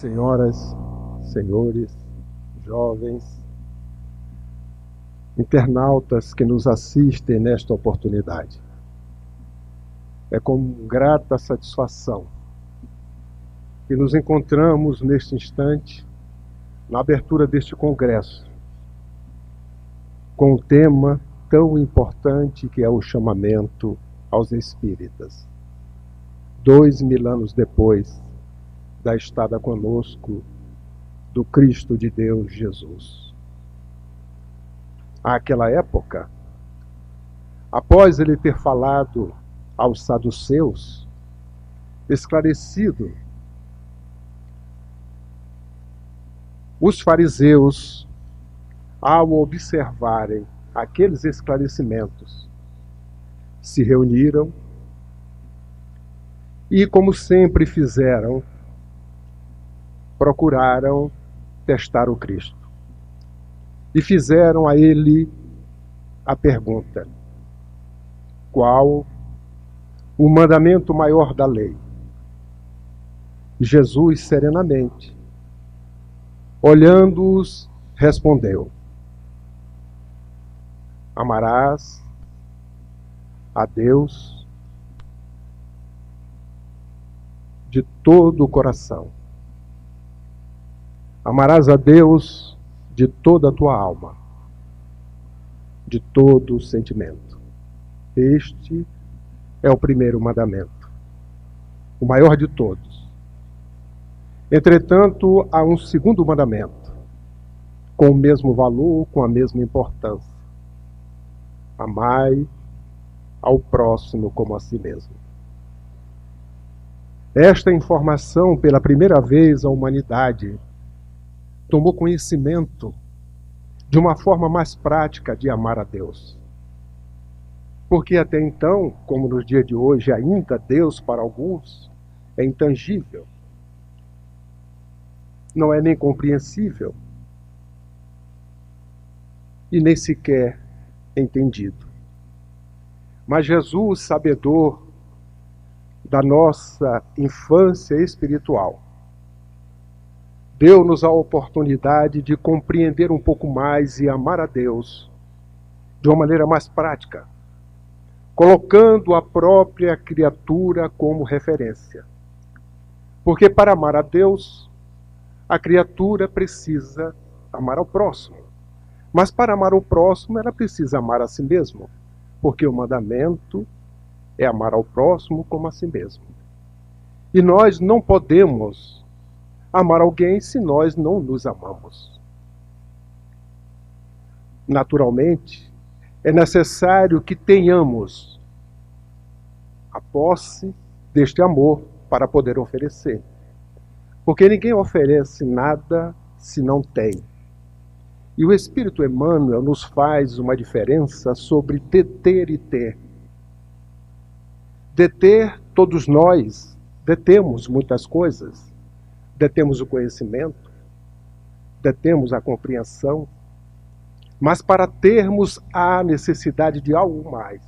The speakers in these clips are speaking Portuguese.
senhoras, senhores, jovens, internautas que nos assistem nesta oportunidade. É com grata satisfação que nos encontramos neste instante, na abertura deste congresso, com um tema tão importante que é o chamamento aos espíritas. 2000 anos depois da estada conosco do Cristo de Deus Jesus. Àquela época, após ele ter falado aos saduceus, esclarecido os fariseus, ao observarem aqueles esclarecimentos, se reuniram e, como sempre fizeram, procuraram testar o Cristo. E fizeram a ele a pergunta: qual o mandamento maior da lei? Jesus, serenamente, olhando-os, respondeu: amarás a Deus de todo o coração. Amarás a Deus de toda a tua alma, de todo o sentimento. Este é o primeiro mandamento, o maior de todos. Entretanto, há um segundo mandamento, com o mesmo valor, com a mesma importância. Amai ao próximo como a si mesmo. Esta informação, pela primeira vez, a humanidade tomou conhecimento de uma forma mais prática de amar a Deus. Porque até então, como nos dias de hoje, ainda Deus para alguns é intangível. Não é nem compreensível e nem sequer entendido. Mas Jesus, sabedor da nossa infância espiritual, deu-nos a oportunidade de compreender um pouco mais e amar a Deus de uma maneira mais prática, colocando a própria criatura como referência. Porque para amar a Deus, a criatura precisa amar ao próximo. Mas para amar o próximo, ela precisa amar a si mesma, porque o mandamento é amar ao próximo como a si mesmo. E nós não podemos amar alguém se nós não nos amamos. Naturalmente, é necessário que tenhamos a posse deste amor para poder oferecer. Porque ninguém oferece nada se não tem. E o Espírito Emmanuel nos faz uma diferença sobre deter e ter. Deter, todos nós detemos muitas coisas. Detemos o conhecimento, detemos a compreensão, mas para termos a necessidade de algo mais.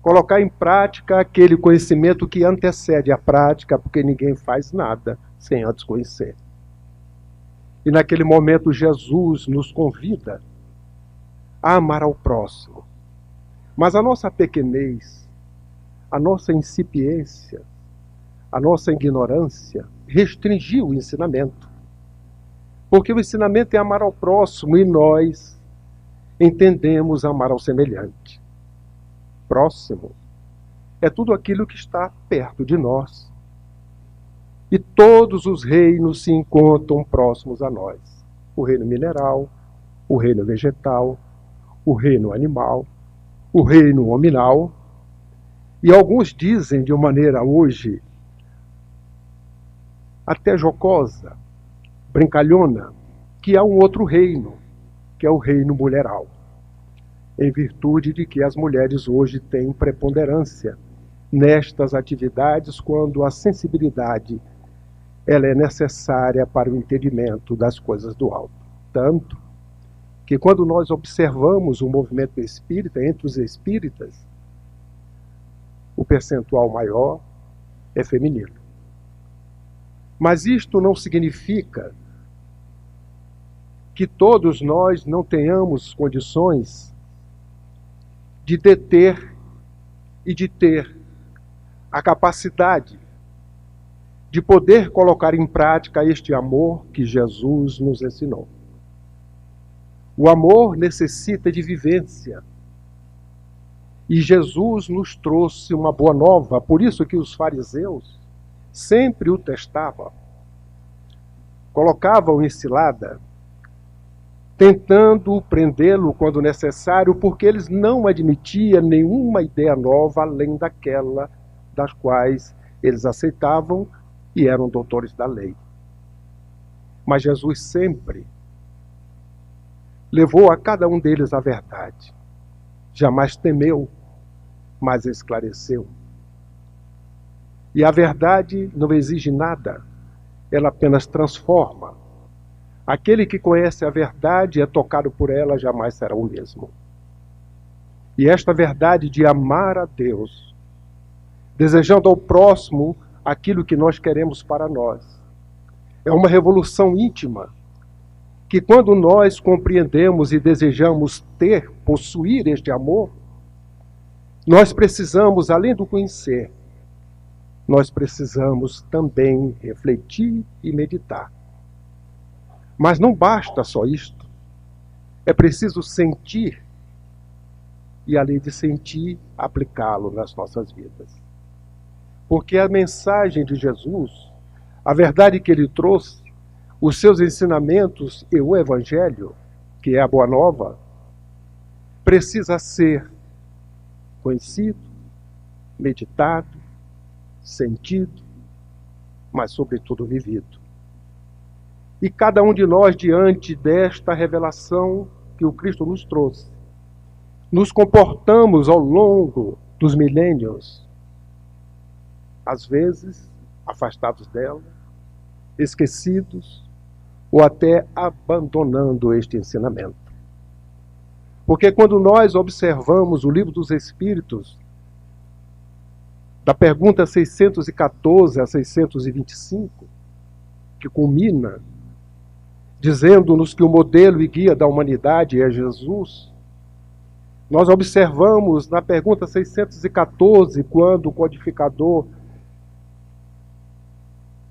Colocar em prática aquele conhecimento que antecede a prática, porque ninguém faz nada sem antes conhecer. E naquele momento Jesus nos convida a amar ao próximo. Mas a nossa pequenez, a nossa incipiência, a nossa ignorância restringiu o ensinamento. Porque o ensinamento é amar ao próximo e nós entendemos amar ao semelhante. Próximo é tudo aquilo que está perto de nós. E todos os reinos se encontram próximos a nós. O reino mineral, o reino vegetal, o reino animal, o reino hominal. E alguns dizem de uma maneira hoje até jocosa, brincalhona, que há um outro reino, que é o reino mulheral, em virtude de que as mulheres hoje têm preponderância nestas atividades, quando a sensibilidade ela é necessária para o entendimento das coisas do alto. Tanto que quando nós observamos o movimento espírita, entre os espíritas, o percentual maior é feminino. Mas isto não significa que todos nós não tenhamos condições de deter e de ter a capacidade de poder colocar em prática este amor que Jesus nos ensinou. O amor necessita de vivência. E Jesus nos trouxe uma boa nova, por isso que os fariseus sempre o testavam. Colocavam em cilada, tentando prendê-lo quando necessário, porque eles não admitiam nenhuma ideia nova além daquela das quais eles aceitavam e eram doutores da lei. Mas Jesus sempre levou a cada um deles a verdade. Jamais temeu, mas esclareceu. E a verdade não exige nada, ela apenas transforma. Aquele que conhece a verdade e é tocado por ela jamais será o mesmo. E esta verdade de amar a Deus, desejando ao próximo aquilo que nós queremos para nós, é uma revolução íntima que quando nós compreendemos e desejamos ter, possuir este amor, nós precisamos, além do conhecer, nós precisamos também refletir e meditar. Mas não basta só isto. É preciso sentir e, além de sentir, aplicá-lo nas nossas vidas. Porque a mensagem de Jesus, a verdade que ele trouxe, os seus ensinamentos e o Evangelho, que é a Boa Nova, precisa ser conhecido, meditado, sentido, mas sobretudo vivido. E cada um de nós, diante desta revelação que o Cristo nos trouxe, nos comportamos ao longo dos milênios, às vezes afastados dela, esquecidos ou até abandonando este ensinamento. Porque quando nós observamos o Livro dos Espíritos, da pergunta 614 a 625, que culmina dizendo-nos que o modelo e guia da humanidade é Jesus, nós observamos na pergunta 614, quando o codificador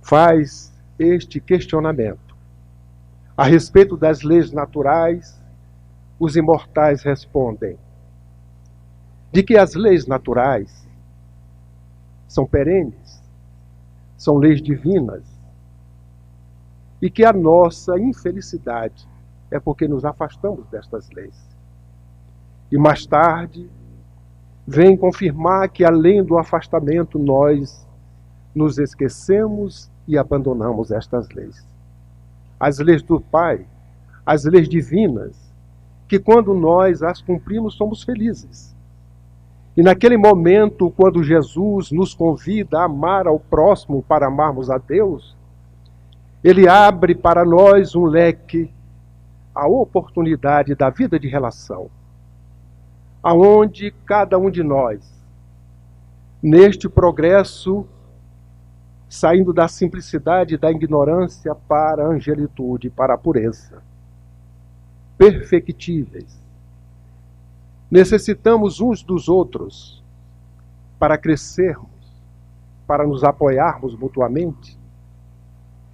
faz este questionamento. A respeito das leis naturais, os imortais respondem de que as leis naturais são perenes, são leis divinas, e que a nossa infelicidade é porque nos afastamos destas leis. E mais tarde, vem confirmar que além do afastamento, nós nos esquecemos e abandonamos estas leis. As leis do Pai, as leis divinas, que quando nós as cumprimos, somos felizes. E naquele momento, quando Jesus nos convida a amar ao próximo para amarmos a Deus, ele abre para nós um leque, a oportunidade da vida de relação, aonde cada um de nós, neste progresso, saindo da simplicidade e da ignorância para a angelitude, para a pureza, perfectíveis, necessitamos uns dos outros para crescermos, para nos apoiarmos mutuamente.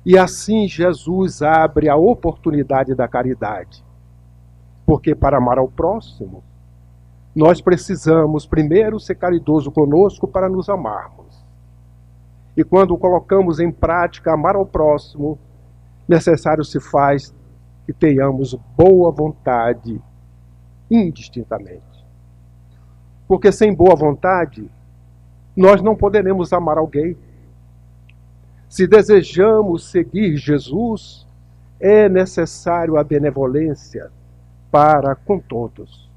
E assim Jesus abre a oportunidade da caridade. Porque para amar ao próximo, nós precisamos primeiro ser caridoso conosco para nos amarmos. E quando colocamos em prática amar ao próximo, necessário se faz que tenhamos boa vontade indistintamente. Porque sem boa vontade, nós não poderemos amar alguém. Se desejamos seguir Jesus, é necessário a benevolência para com todos.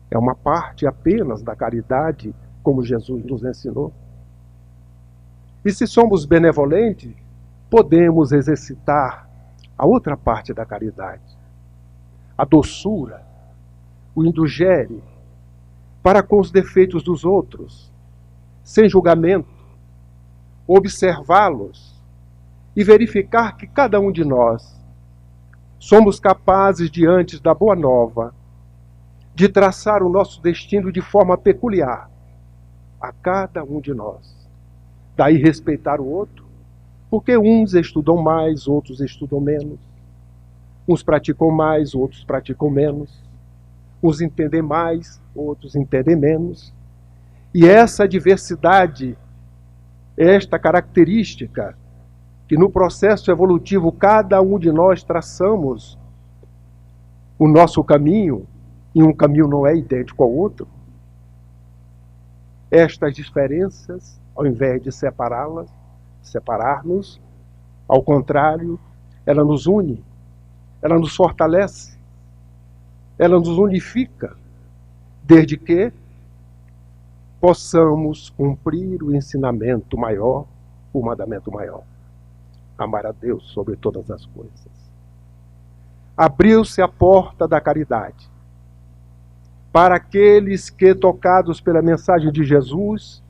É uma parte apenas da caridade, como Jesus nos ensinou. E se somos benevolentes, podemos exercitar a outra parte da caridade, a doçura, o indulgere, para com os defeitos dos outros, sem julgamento, observá-los e verificar que cada um de nós somos capazes, diante da Boa Nova, de traçar o nosso destino de forma peculiar a cada um de nós. Daí respeitar o outro, porque uns estudam mais, outros estudam menos. Uns praticam mais, outros praticam menos. Uns entendem mais, outros entendem menos. E essa diversidade, esta característica, que no processo evolutivo cada um de nós traçamos o nosso caminho, e um caminho não é idêntico ao outro, estas diferenças, ao invés de separar-nos, ao contrário, ela nos une, ela nos fortalece, ela nos unifica, desde que possamos cumprir o ensinamento maior, o mandamento maior: amar a Deus sobre todas as coisas. Abriu-se a porta da caridade para aqueles que, tocados pela mensagem de Jesus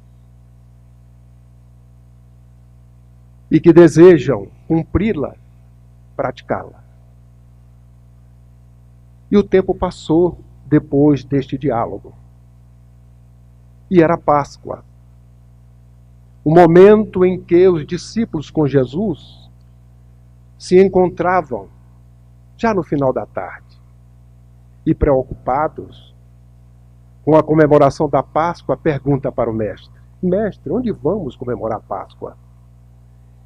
e que desejam cumpri-la, praticá-la. E o tempo passou depois deste diálogo. E era Páscoa, o momento em que os discípulos com Jesus se encontravam já no final da tarde e, preocupados com a comemoração da Páscoa, pergunta para o mestre: Mestre, onde vamos comemorar a Páscoa?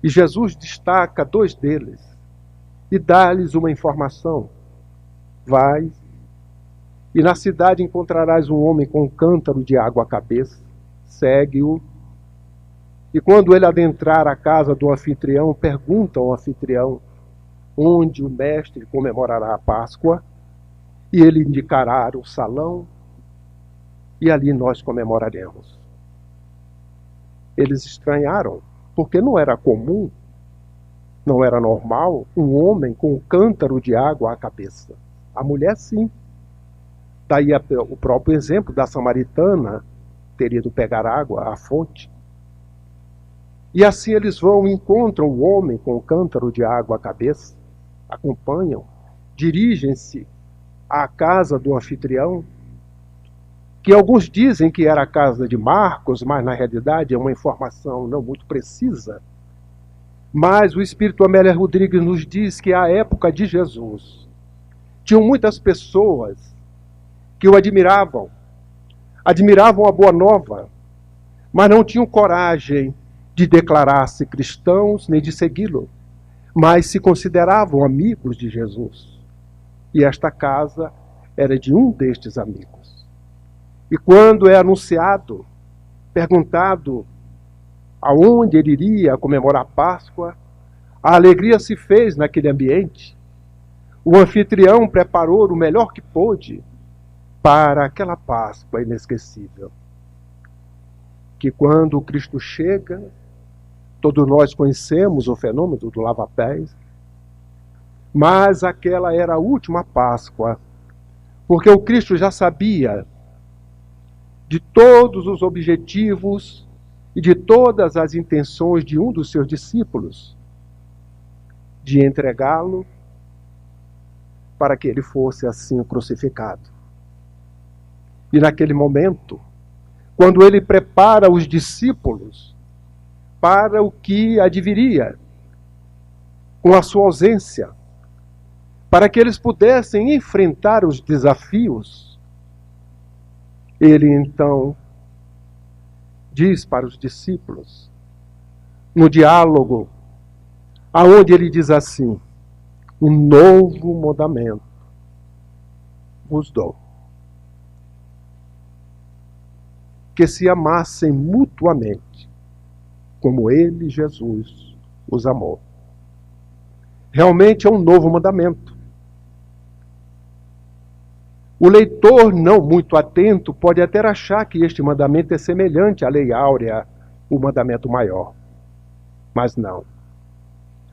E Jesus destaca dois deles e dá-lhes uma informação: vai, e na cidade encontrarás um homem com um cântaro de água à cabeça, segue-o, e quando ele adentrar a casa do anfitrião, pergunta ao anfitrião onde o mestre comemorará a Páscoa, e ele indicará o salão, e ali nós comemoraremos. Eles estranharam, porque não era comum, não era normal, um homem com um cântaro de água à cabeça. A mulher, sim. Daí o próprio exemplo da samaritana ter ido pegar água à fonte. E assim eles vão, encontram o homem com o cântaro de água à cabeça, acompanham, dirigem-se à casa do anfitrião, que alguns dizem que era a casa de Marcos, mas na realidade é uma informação não muito precisa. Mas o Espírito Amélia Rodrigues nos diz que à época de Jesus tinham muitas pessoas que o admiravam a Boa Nova, mas não tinham coragem de declarar-se cristãos nem de segui-lo, mas se consideravam amigos de Jesus. E esta casa era de um destes amigos. E quando é anunciado, perguntado aonde ele iria comemorar a Páscoa, a alegria se fez naquele ambiente. O anfitrião preparou o melhor que pôde para aquela Páscoa inesquecível. Que quando o Cristo chega, todos nós conhecemos o fenômeno do lava-pés, mas aquela era a última Páscoa, porque o Cristo já sabia de todos os objetivos e de todas as intenções de um dos seus discípulos, de entregá-lo para que ele fosse assim crucificado. E naquele momento, quando ele prepara os discípulos para o que adviria com a sua ausência, para que eles pudessem enfrentar os desafios, ele então diz para os discípulos, no diálogo, aonde ele diz assim: um novo mandamento vos dou, que se amassem mutuamente, como ele, Jesus, os amou. Realmente é um novo mandamento. O leitor não muito atento pode até achar que este mandamento é semelhante à lei áurea, o mandamento maior. Mas não.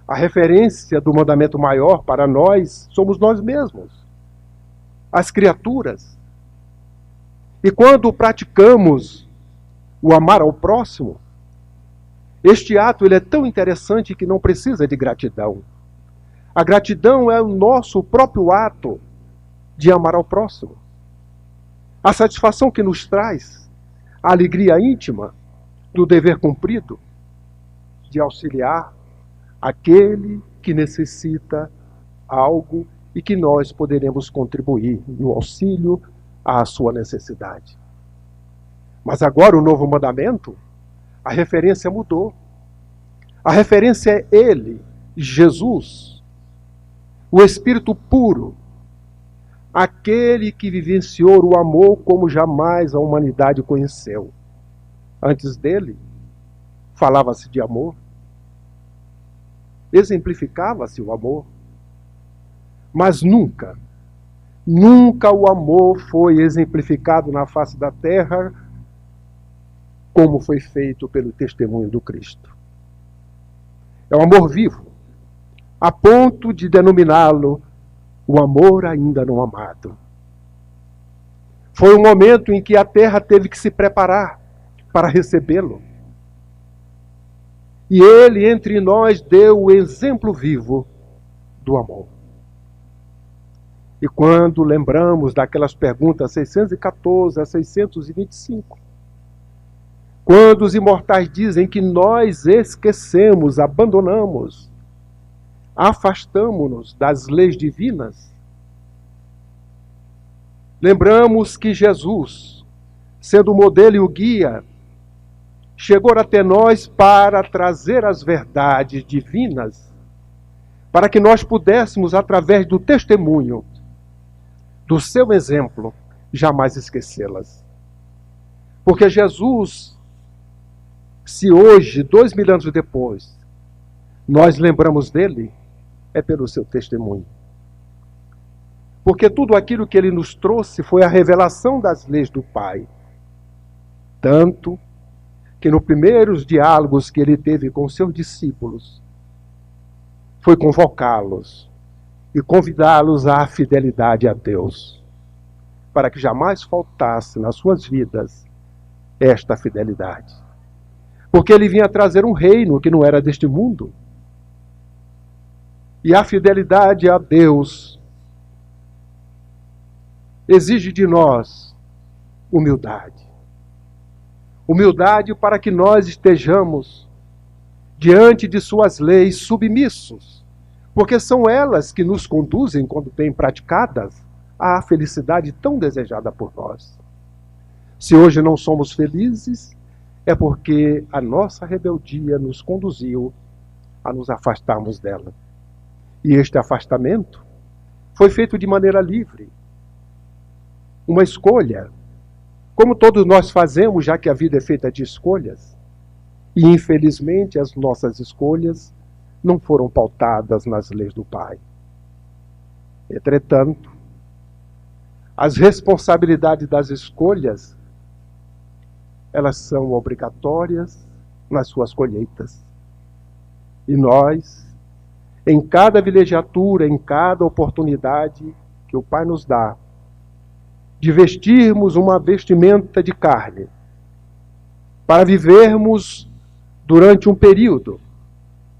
A referência do mandamento maior para nós somos nós mesmos, as criaturas. E quando praticamos o amar ao próximo, Este ato ele é tão interessante que não precisa de gratidão. A gratidão é o nosso próprio ato de amar ao próximo. A satisfação que nos traz, a alegria íntima do dever cumprido, de auxiliar aquele que necessita algo e que nós poderemos contribuir no auxílio à sua necessidade. Mas agora o novo mandamento, a referência mudou. A referência é Ele, Jesus, o Espírito puro, aquele que vivenciou o amor como jamais a humanidade conheceu. Antes dele, falava-se de amor, exemplificava-se o amor, mas nunca o amor foi exemplificado na face da terra como foi feito pelo testemunho do Cristo. É um amor vivo, a ponto de denominá-lo o amor ainda não amado. Foi um momento em que a terra teve que se preparar para recebê-lo. E ele, entre nós, deu o exemplo vivo do amor. E quando lembramos daquelas perguntas 614 a 625, quando os imortais dizem que nós esquecemos, abandonamos, afastamo-nos das leis divinas, lembramos que Jesus, sendo o modelo e o guia, chegou até nós para trazer as verdades divinas, para que nós pudéssemos, através do testemunho, do seu exemplo, jamais esquecê-las. Porque Jesus, se hoje, 2000 anos depois, nós lembramos dele, é pelo seu testemunho. Porque tudo aquilo que ele nos trouxe foi a revelação das leis do Pai. Tanto que nos primeiros diálogos que ele teve com seus discípulos, foi convocá-los e convidá-los à fidelidade a Deus, para que jamais faltasse nas suas vidas esta fidelidade. Porque ele vinha trazer um reino que não era deste mundo. E a fidelidade a Deus exige de nós humildade. Humildade para que nós estejamos diante de suas leis submissos, porque são elas que nos conduzem, quando bem praticadas, à felicidade tão desejada por nós. Se hoje não somos felizes, é porque a nossa rebeldia nos conduziu a nos afastarmos dela. E este afastamento foi feito de maneira livre. Uma escolha, como todos nós fazemos, já que a vida é feita de escolhas. E infelizmente as nossas escolhas não foram pautadas nas leis do Pai. Entretanto, as responsabilidades das escolhas, elas são obrigatórias nas suas colheitas. E nós, em cada vilegiatura, em cada oportunidade que o Pai nos dá, de vestirmos uma vestimenta de carne, para vivermos durante um período,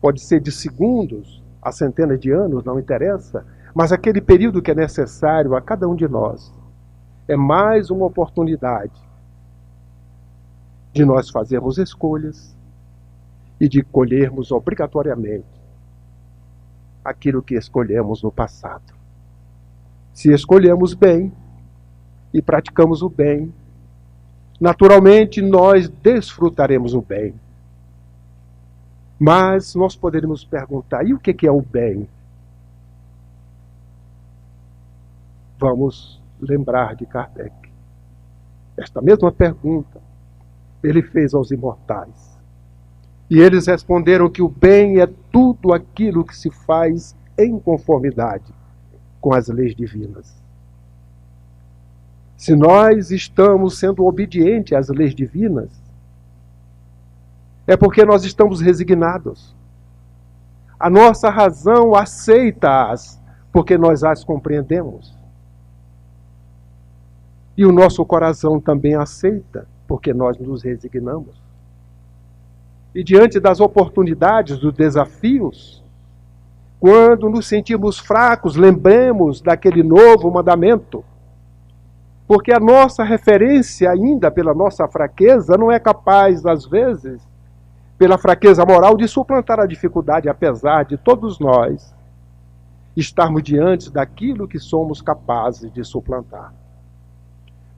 pode ser de segundos a centenas de anos, não interessa, mas aquele período que é necessário a cada um de nós, é mais uma oportunidade de nós fazermos escolhas e de colhermos obrigatoriamente aquilo que escolhemos no passado. Se escolhemos bem e praticamos o bem, naturalmente nós desfrutaremos o bem. Mas nós poderíamos perguntar, e o que é o bem? Vamos lembrar de Kardec. Esta mesma pergunta ele fez aos imortais. E eles responderam que o bem é tudo aquilo que se faz em conformidade com as leis divinas. Se nós estamos sendo obedientes às leis divinas, é porque nós estamos resignados. A nossa razão aceita-as, porque nós as compreendemos. E o nosso coração também aceita, porque nós nos resignamos. e diante das oportunidades, dos desafios, quando nos sentimos fracos, lembremos daquele novo mandamento. Porque a nossa referência, ainda pela nossa fraqueza, não é capaz, às vezes, pela fraqueza moral, de suplantar a dificuldade, apesar de todos nós estarmos diante daquilo que somos capazes de suplantar.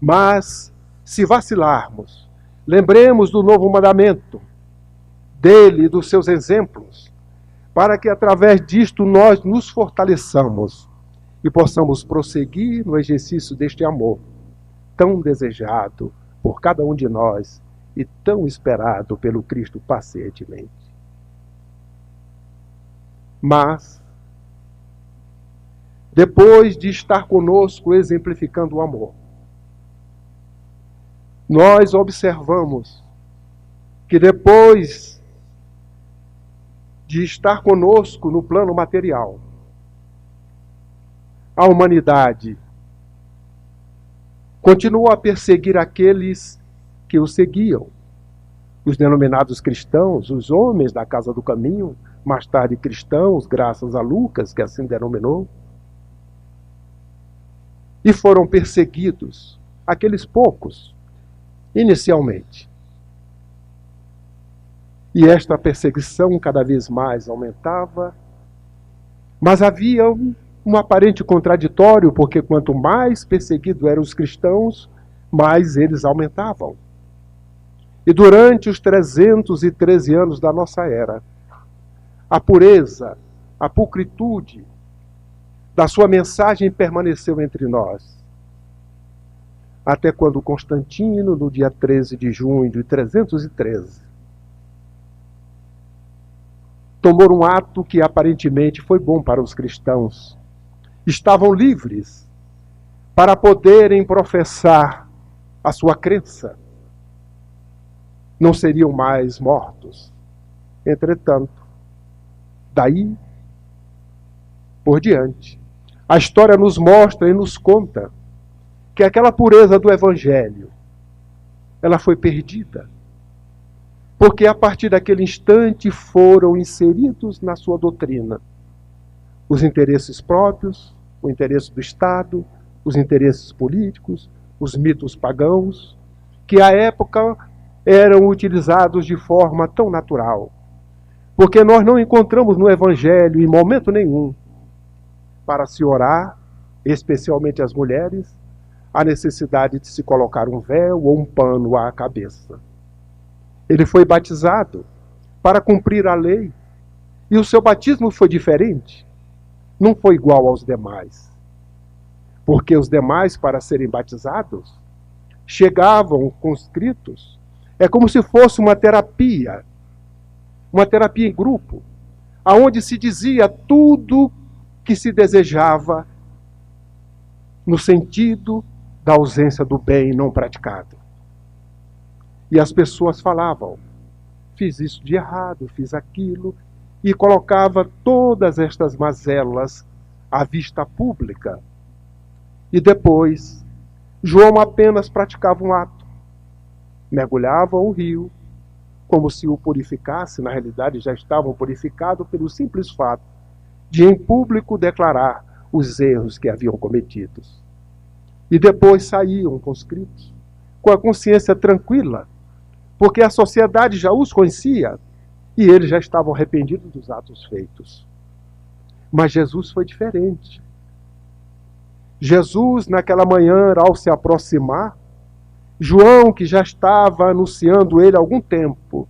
Mas, se vacilarmos, lembremos do novo mandamento, dele e dos seus exemplos, para que através disto nós nos fortaleçamos e possamos prosseguir no exercício deste amor, tão desejado por cada um de nós e tão esperado pelo Cristo pacientemente. Mas, depois de estar conosco exemplificando o amor, nós observamos que depois de estar conosco no plano material, a humanidade continuou a perseguir aqueles que o seguiam, os denominados cristãos, os homens da Casa do Caminho, mais tarde cristãos, graças a Lucas, que assim denominou, e foram perseguidos aqueles poucos, inicialmente. E esta perseguição cada vez mais aumentava, mas havia um aparente contraditório, porque quanto mais perseguidos eram os cristãos, mais eles aumentavam. E durante os 313 anos da nossa era, a pureza, a pulcritude da sua mensagem permaneceu entre nós. Até quando Constantino, no dia 13 de junho de 313, tomou um ato que aparentemente foi bom para os cristãos. Estavam livres para poderem professar a sua crença. Não seriam mais mortos. Entretanto, daí por diante, a história nos mostra e nos conta que aquela pureza do Evangelho, ela foi perdida. Porque a partir daquele instante foram inseridos na sua doutrina os interesses próprios, o interesse do Estado, os interesses políticos, os mitos pagãos, que à época eram utilizados de forma tão natural. Porque nós não encontramos no Evangelho, em momento nenhum, para se orar, especialmente as mulheres, a necessidade de se colocar um véu ou um pano à cabeça. Ele foi batizado para cumprir a lei, e o seu batismo foi diferente. Não foi igual aos demais. Porque os demais, para serem batizados, chegavam conscritos. É como se fosse uma terapia em grupo, aonde se dizia tudo que se desejava no sentido da ausência do bem não praticado. E as pessoas falavam, fiz isso de errado, fiz aquilo, e colocava todas estas mazelas à vista pública. E depois, João apenas praticava um ato. Mergulhava o rio, como se o purificasse, na realidade já estavam purificados pelo simples fato de em público declarar os erros que haviam cometidos. E depois saíam conscritos, com a consciência tranquila, porque a sociedade já os conhecia e eles já estavam arrependidos dos atos feitos. Mas Jesus foi diferente. Jesus, naquela manhã, ao se aproximar, João, que já estava anunciando ele há algum tempo,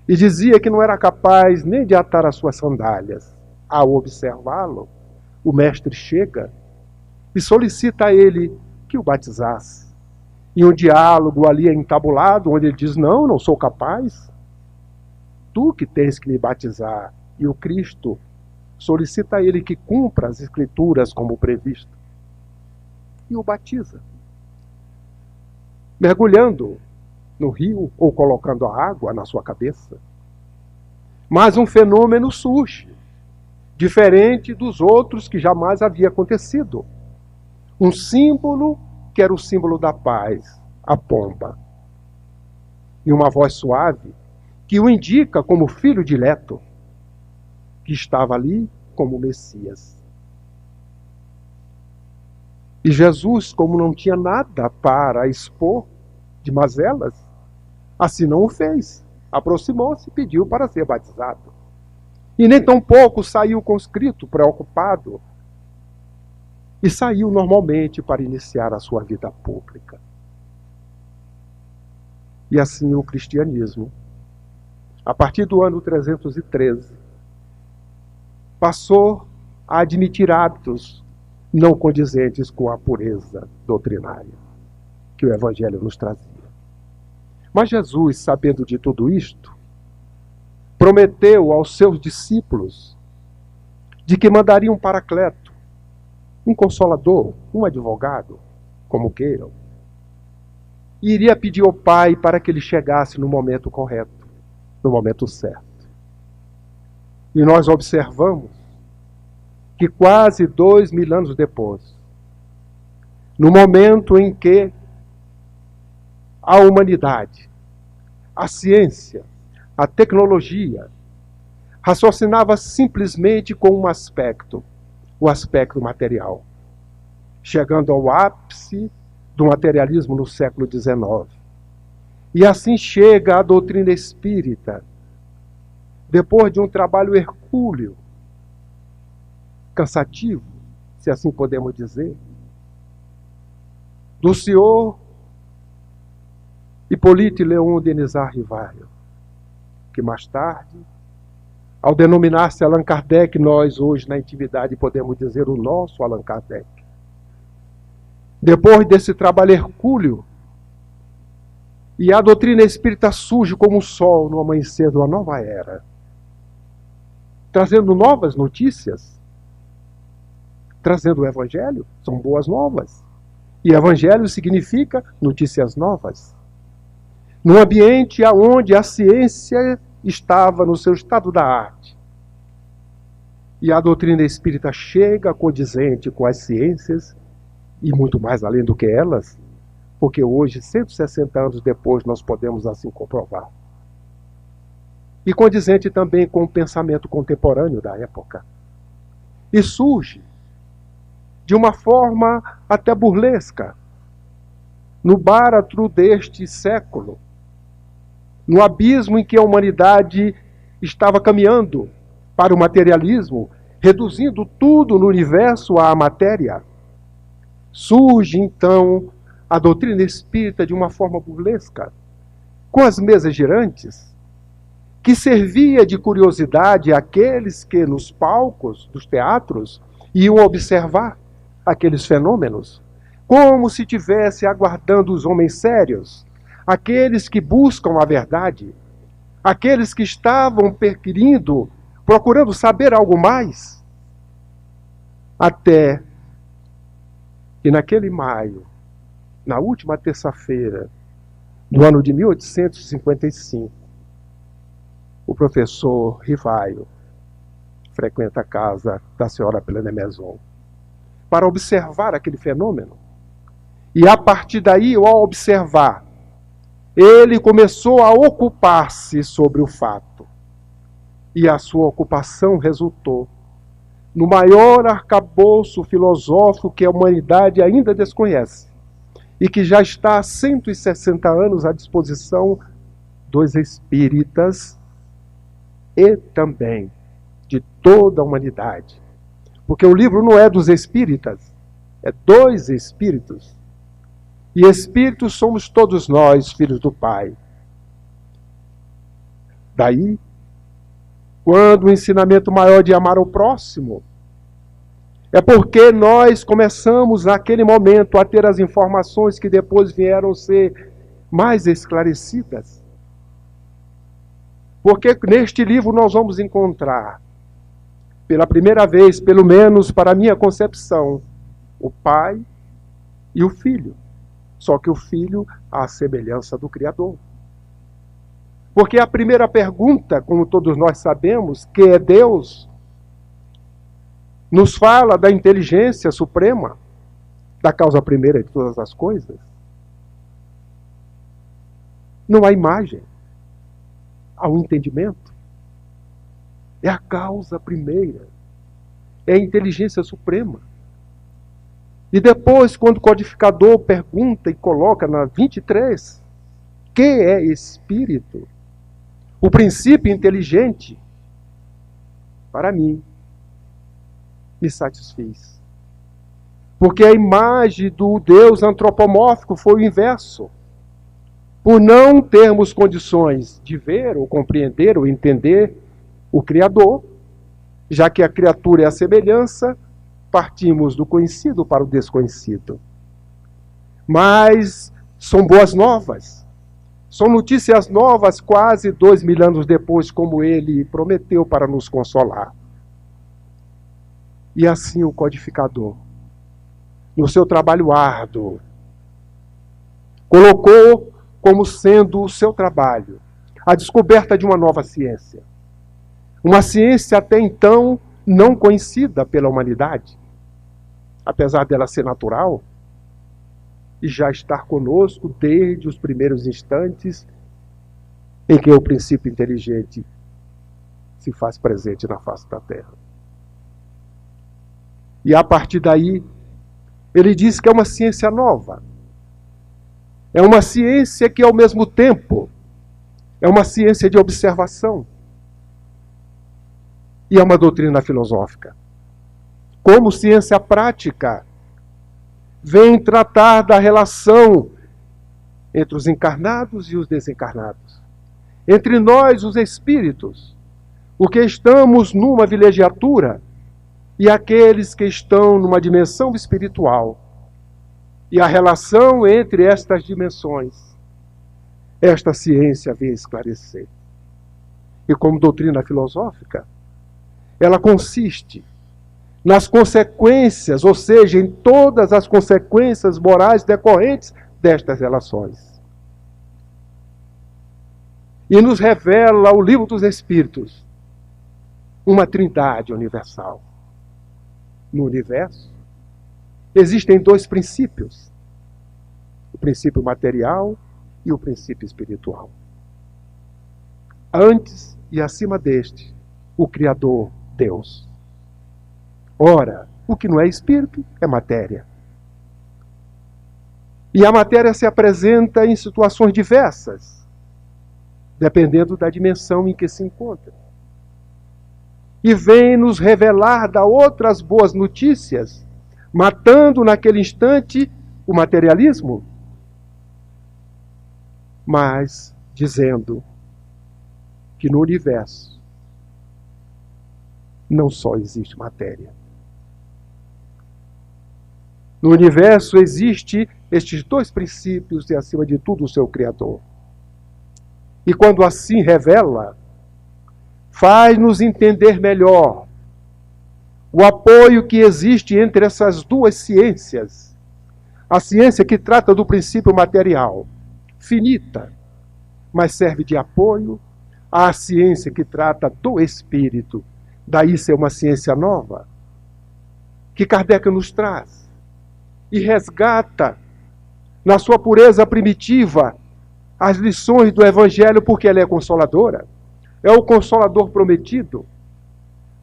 e dizia que não era capaz nem de atar as suas sandálias, ao observá-lo, o mestre chega e solicita a ele que o batizasse. E um diálogo ali é entabulado, onde ele diz, não sou capaz. Tu que tens que me batizar. E o Cristo solicita a ele que cumpra as Escrituras como previsto. E o batiza. Mergulhando no rio ou colocando a água na sua cabeça. Mas um fenômeno surge, diferente dos outros que jamais havia acontecido. Um símbolo que era o símbolo da paz, a pomba. E uma voz suave, que o indica como filho dileto, que estava ali como Messias. E Jesus, como não tinha nada para expor de mazelas, assim não o fez. Aproximou-se e pediu para ser batizado. E nem tão pouco saiu conscrito, preocupado, e saiu normalmente para iniciar a sua vida pública. E assim o cristianismo, a partir do ano 313, passou a admitir hábitos não condizentes com a pureza doutrinária que o Evangelho nos trazia. Mas Jesus, sabendo de tudo isto, prometeu aos seus discípulos de que mandaria um paracleto, um consolador, um advogado, como queiram, e iria pedir ao Pai para que ele chegasse no momento correto, no momento certo. E nós observamos que quase 2000 anos depois, no momento em que a humanidade, a ciência, a tecnologia, raciocinava simplesmente com um aspecto, o aspecto material, chegando ao ápice do materialismo no século XIX. E assim chega a doutrina espírita, depois de um trabalho hercúleo, cansativo, se assim podemos dizer, do senhor Hippolyte Léon Denisard Rivail, que mais tarde, ao denominar-se Allan Kardec, nós hoje na intimidade podemos dizer o nosso Allan Kardec. Depois desse trabalho hercúleo, e a doutrina espírita surge como o sol no amanhecer de uma nova era, trazendo novas notícias, trazendo o Evangelho, são boas novas. E Evangelho significa notícias novas. Num ambiente onde a ciência estava no seu estado da arte. E a doutrina espírita chega condizente com as ciências, e muito mais além do que elas, porque hoje, 160 anos depois, nós podemos assim comprovar. E condizente também com o pensamento contemporâneo da época. E surge de uma forma até burlesca, no báratro deste século, no abismo em que a humanidade estava caminhando para o materialismo, reduzindo tudo no universo à matéria. Surge, então, a doutrina espírita de uma forma burlesca, com as mesas girantes, que servia de curiosidade àqueles que nos palcos dos teatros iam observar aqueles fenômenos, como se estivesse aguardando os homens sérios, aqueles que buscam a verdade, aqueles que estavam perquirindo, procurando saber algo mais. Até que naquele maio, na última terça-feira do ano de 1855, o professor Rivail frequenta a casa da senhora Plena Maison para observar aquele fenômeno. E a partir daí, ao observar, ele começou a ocupar-se sobre o fato. E a sua ocupação resultou no maior arcabouço filosófico que a humanidade ainda desconhece e que já está há 160 anos à disposição dos espíritas e também de toda a humanidade. Porque o livro não é dos espíritas, é dos espíritos. E espíritos somos todos nós, filhos do Pai. Daí, quando o ensinamento maior de amar o próximo, é porque nós começamos naquele momento a ter as informações que depois vieram ser mais esclarecidas. Porque neste livro nós vamos encontrar, pela primeira vez, pelo menos para a minha concepção, o Pai e o Filho. Só que o Filho à semelhança do Criador. Porque a primeira pergunta, como todos nós sabemos, que é Deus, nos fala da inteligência suprema, da causa primeira de todas as coisas. Não há imagem. ao entendimento. É a causa primeira. É a inteligência suprema. E depois, quando o codificador pergunta e coloca na 23, que é espírito? O princípio inteligente, para mim, me satisfiz. Porque a imagem do Deus antropomórfico foi o inverso. Por não termos condições de ver, ou compreender, ou entender o Criador, já que a criatura é a semelhança, partimos do conhecido para o desconhecido. Mas são boas novas. São notícias novas quase 2000 anos depois, como ele prometeu para nos consolar. E assim o codificador, no seu trabalho árduo, colocou como sendo o seu trabalho a descoberta de uma nova ciência. Uma ciência até então não conhecida pela humanidade, apesar dela ser natural, e já estar conosco desde os primeiros instantes em que o princípio inteligente se faz presente na face da Terra. E a partir daí, ele diz que é uma ciência nova. É uma ciência que, ao mesmo tempo, é uma ciência de observação. E é uma doutrina filosófica. Como ciência prática, vem tratar da relação entre os encarnados e os desencarnados. Entre nós, os espíritos, o que estamos numa vilegiatura, e aqueles que estão numa dimensão espiritual. E a relação entre estas dimensões, esta ciência vem esclarecer. E como doutrina filosófica, ela consiste nas consequências, ou seja, em todas as consequências morais decorrentes destas relações. E nos revela o Livro dos Espíritos uma trindade universal. No universo, existem dois princípios: o princípio material e o princípio espiritual. Antes e acima deste, o Criador, Deus. Ora, o que não é espírito é matéria. E a matéria se apresenta em situações diversas, dependendo da dimensão em que se encontra. E vem nos revelar da outras boas notícias, matando naquele instante o materialismo, mas dizendo que no universo não só existe matéria. No universo existe estes dois princípios e, acima de tudo, o seu Criador. E quando assim revela, faz-nos entender melhor o apoio que existe entre essas duas ciências. A ciência que trata do princípio material, finita, mas serve de apoio à ciência que trata do espírito. Daí ser uma ciência nova, que Kardec nos traz e resgata na sua pureza primitiva as lições do Evangelho, porque ela é consoladora. É o Consolador prometido,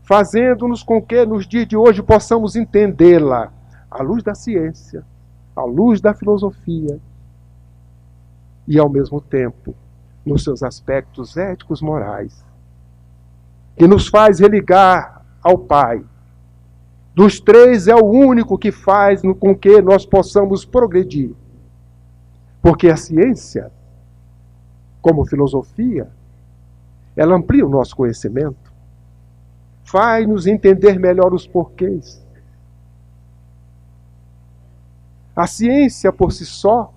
fazendo-nos com que nos dias de hoje possamos entendê-la à luz da ciência, à luz da filosofia e, ao mesmo tempo, nos seus aspectos éticos morais, que nos faz religar ao Pai. Dos três é o único que faz com que nós possamos progredir. Porque a ciência, como filosofia, ela amplia o nosso conhecimento, faz-nos entender melhor os porquês. A ciência, por si só,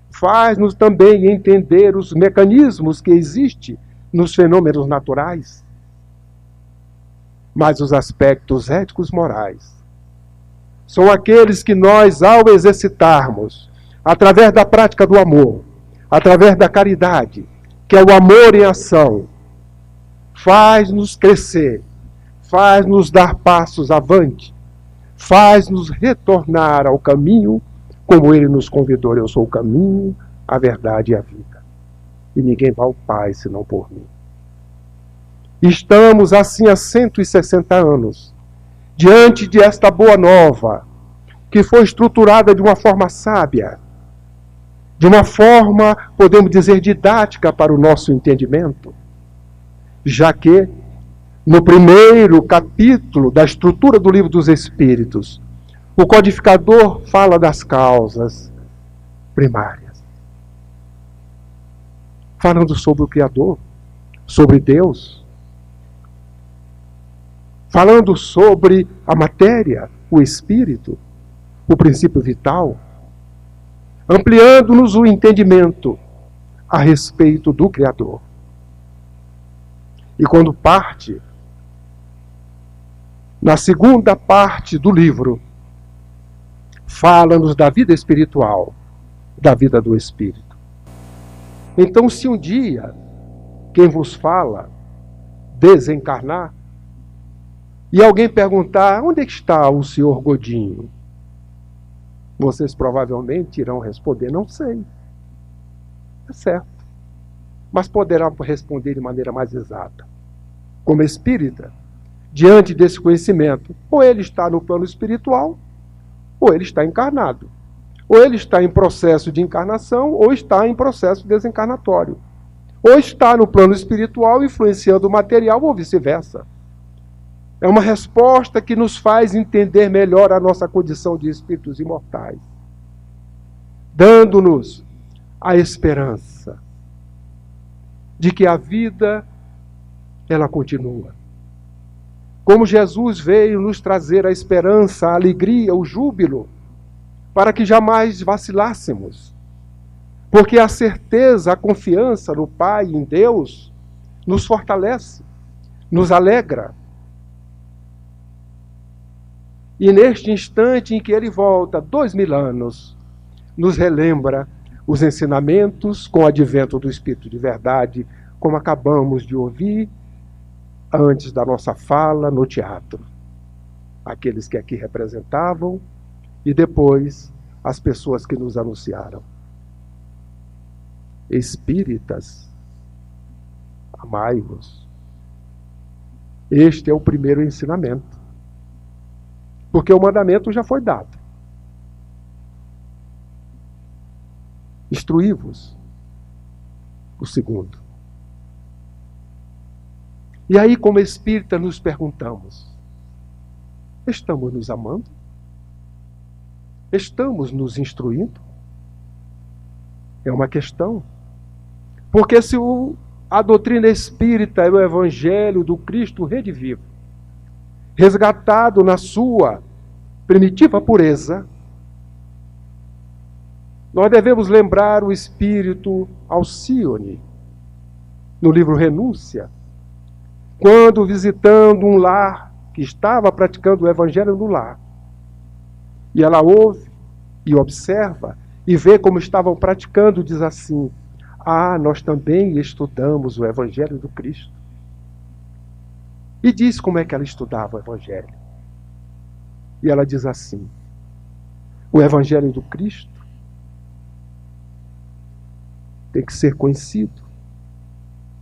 faz-nos também entender os mecanismos que existem nos fenômenos naturais. Mas os aspectos éticos morais são aqueles que nós, ao exercitarmos, através da prática do amor, através da caridade, que é o amor em ação, faz-nos crescer, faz-nos dar passos avante, faz-nos retornar ao caminho, como ele nos convidou: eu sou o caminho, a verdade e a vida. e ninguém vai ao Pai senão por mim. Estamos assim há 160 anos, diante desta boa nova, que foi estruturada de uma forma sábia, de uma forma, podemos dizer, didática para o nosso entendimento, já que no primeiro capítulo da estrutura do Livro dos Espíritos, o codificador fala das causas primárias, falando sobre o Criador, sobre Deus, falando sobre a matéria, o espírito, o princípio vital, ampliando-nos o entendimento a respeito do Criador. E quando parte, na segunda parte do livro, fala-nos da vida espiritual, da vida do espírito. Então, se um dia quem vos fala desencarnar, e alguém perguntar, onde está o senhor Godinho? Vocês provavelmente irão responder, não sei. É certo. Mas poderá responder de maneira mais exata. Como espírita, diante desse conhecimento, ou ele está no plano espiritual, ou ele está encarnado. Ou ele está em processo de encarnação, ou está em processo desencarnatório. Ou está no plano espiritual influenciando o material, ou vice-versa. É uma resposta que nos faz entender melhor a nossa condição de espíritos imortais, dando-nos a esperança de que a vida, ela continua. Como Jesus veio nos trazer a esperança, a alegria, o júbilo, para que jamais vacilássemos. Porque a certeza, a confiança no Pai, em Deus, nos fortalece, nos alegra. E neste instante em que ele volta, 2000 anos, nos relembra os ensinamentos com o advento do Espírito de verdade, como acabamos de ouvir antes da nossa fala no teatro. Aqueles que aqui representavam e depois as pessoas que nos anunciaram. Espíritas, amai-vos. Este é o primeiro ensinamento. Porque o mandamento já foi dado. Instruí-vos. O segundo. E aí, como espírita, nos perguntamos: estamos nos amando? Estamos nos instruindo? É uma questão. Porque se a doutrina espírita é o evangelho do Cristo redivivo, resgatado na sua primitiva pureza, nós devemos lembrar o espírito Alcione, no livro Renúncia, quando visitando um lar que estava praticando o evangelho no lar, e ela ouve e observa e vê como estavam praticando, diz assim: nós também estudamos o evangelho do Cristo. E diz como é que ela estudava o evangelho. E ela diz assim: o evangelho do Cristo tem que ser conhecido,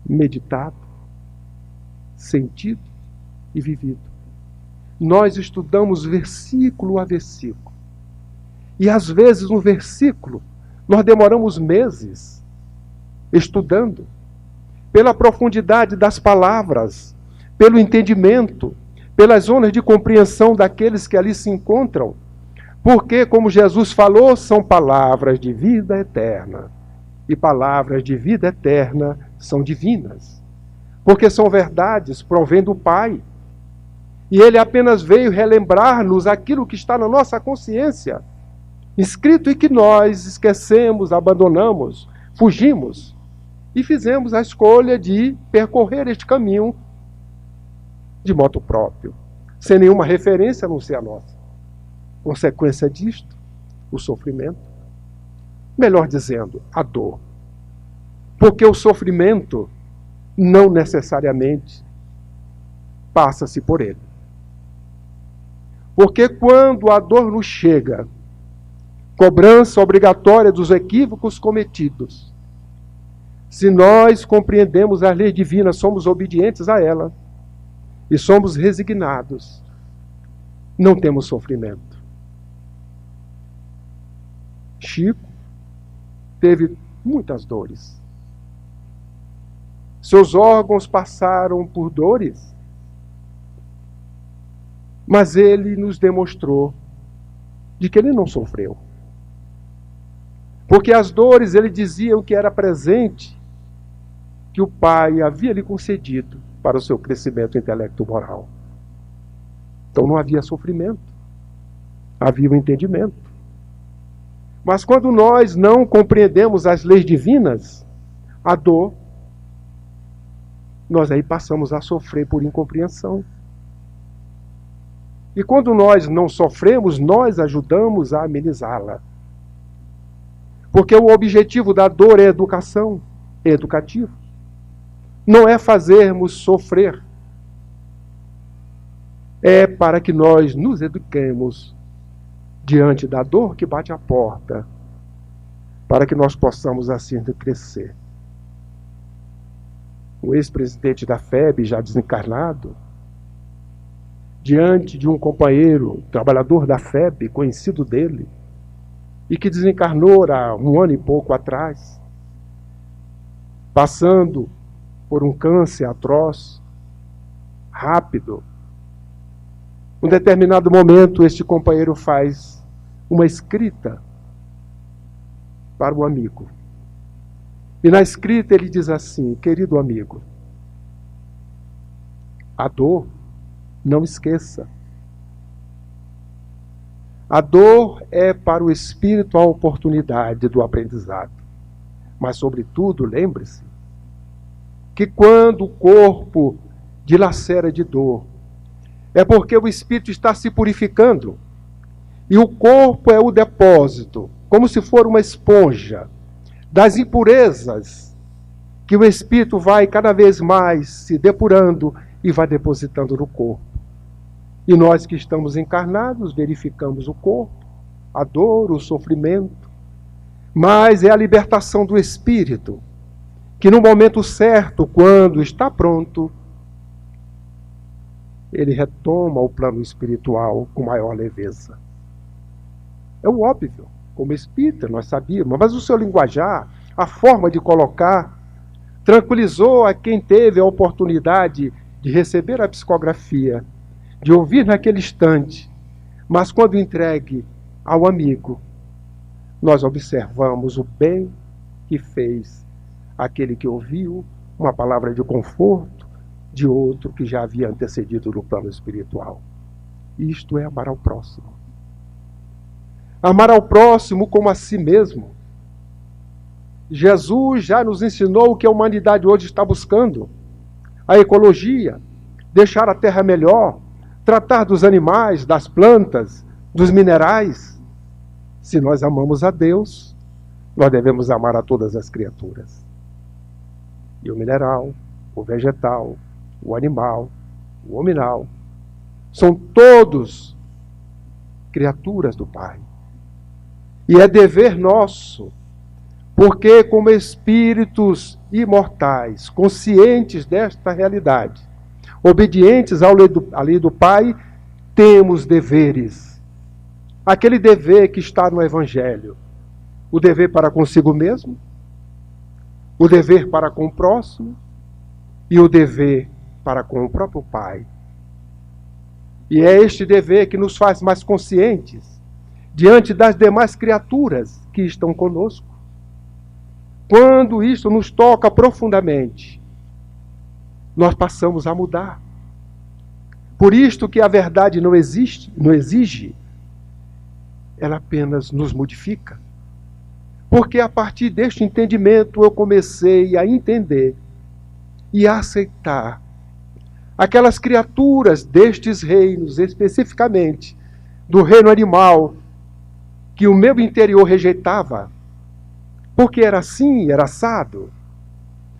meditado, sentido e vivido. Nós estudamos versículo a versículo. E às vezes no versículo nós demoramos meses estudando, pela profundidade das palavras, pelo entendimento, pelas zonas de compreensão daqueles que ali se encontram. Porque, como Jesus falou, são palavras de vida eterna. E palavras de vida eterna são divinas. Porque são verdades, provém do Pai. E Ele apenas veio relembrar-nos aquilo que está na nossa consciência, escrito e que nós esquecemos, abandonamos, fugimos. E fizemos a escolha de percorrer este caminho de moto próprio, sem nenhuma referência a não ser a nossa. Consequência disto, o sofrimento. Melhor dizendo, a dor. Porque o sofrimento não necessariamente passa-se por ele. Porque quando a dor nos chega, cobrança obrigatória dos equívocos cometidos, Se nós compreendemos a lei divina, somos obedientes a ela e somos resignados, não temos sofrimento. Chico teve muitas dores. Seus órgãos passaram por dores, mas ele nos demonstrou de que ele não sofreu. Porque as dores, ele dizia que era presente que o Pai havia lhe concedido para o seu crescimento intelecto-moral. Então não havia sofrimento, havia o entendimento. Mas quando nós não compreendemos as leis divinas, a dor, nós aí passamos a sofrer por incompreensão. E quando nós não sofremos, nós ajudamos a amenizá-la. Porque o objetivo da dor é educação, é educativo. Não é fazermos sofrer. É para que nós nos eduquemos diante da dor que bate à porta, para que nós possamos assim crescer. O ex-presidente da FEB, já desencarnado, diante de um companheiro, trabalhador da FEB, conhecido dele, e que desencarnou há 1 ano e pouco atrás, passando por um câncer atroz, rápido. Em um determinado momento, este companheiro faz uma escrita para o amigo. E na escrita ele diz assim: querido amigo, a dor, não esqueça. A dor é para o espírito a oportunidade do aprendizado. Mas, sobretudo, lembre-se que quando o corpo dilacera de dor, é porque o espírito está se purificando. E o corpo é o depósito, como se for uma esponja, das impurezas que o espírito vai cada vez mais se depurando e vai depositando no corpo. E nós que estamos encarnados verificamos o corpo, a dor, o sofrimento, mas é a libertação do espírito, que no momento certo, quando está pronto, ele retoma o plano espiritual com maior leveza. É o óbvio, como espírita nós sabíamos, mas o seu linguajar, a forma de colocar, tranquilizou a quem teve a oportunidade de receber a psicografia, de ouvir naquele instante, mas quando entregue ao amigo, nós observamos o bem que fez aquele que ouviu, uma palavra de conforto de outro que já havia antecedido no plano espiritual. Isto é amar ao próximo. Amar ao próximo como a si mesmo. Jesus já nos ensinou o que a humanidade hoje está buscando: a ecologia, deixar a terra melhor, tratar dos animais, das plantas, dos minerais. Se nós amamos a Deus, nós devemos amar a todas as criaturas. E o mineral, o vegetal, o animal, o hominal, são todos criaturas do Pai. E é dever nosso, porque como espíritos imortais, conscientes desta realidade, obedientes à lei do Pai, temos deveres. Aquele dever que está no Evangelho. O dever para consigo mesmo, o dever para com o próximo e o dever para com o próprio Pai. E é este dever que nos faz mais conscientes diante das demais criaturas que estão conosco. Quando isto nos toca profundamente, nós passamos a mudar. Por isto que a verdade não exige, ela apenas nos modifica. Porque a partir deste entendimento eu comecei a entender e a aceitar aquelas criaturas destes reinos, especificamente do reino animal, que o meu interior rejeitava, porque era assim, era assado.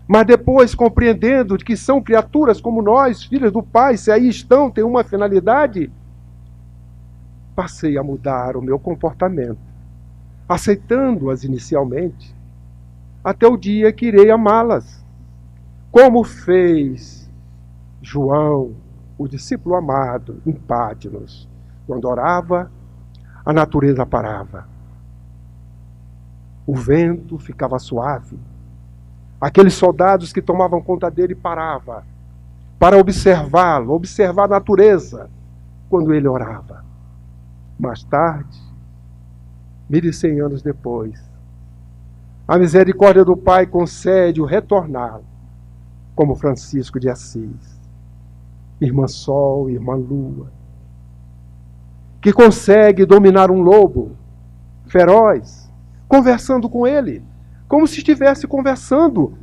Mas depois, compreendendo que são criaturas como nós, filhos do Pai, se aí estão, têm uma finalidade, passei a mudar o meu comportamento, aceitando-as inicialmente, até o dia que irei amá-las, como fez João, o discípulo amado, em Patmos. Quando orava, a natureza parava. O vento ficava suave. Aqueles soldados que tomavam conta dele paravam para observá-lo, observar a natureza, quando ele orava. Mais tarde, 1.100 anos depois, a misericórdia do Pai concede o retornar, como Francisco de Assis, irmã Sol, irmã Lua, que consegue dominar um lobo feroz, conversando com ele, como se estivesse conversando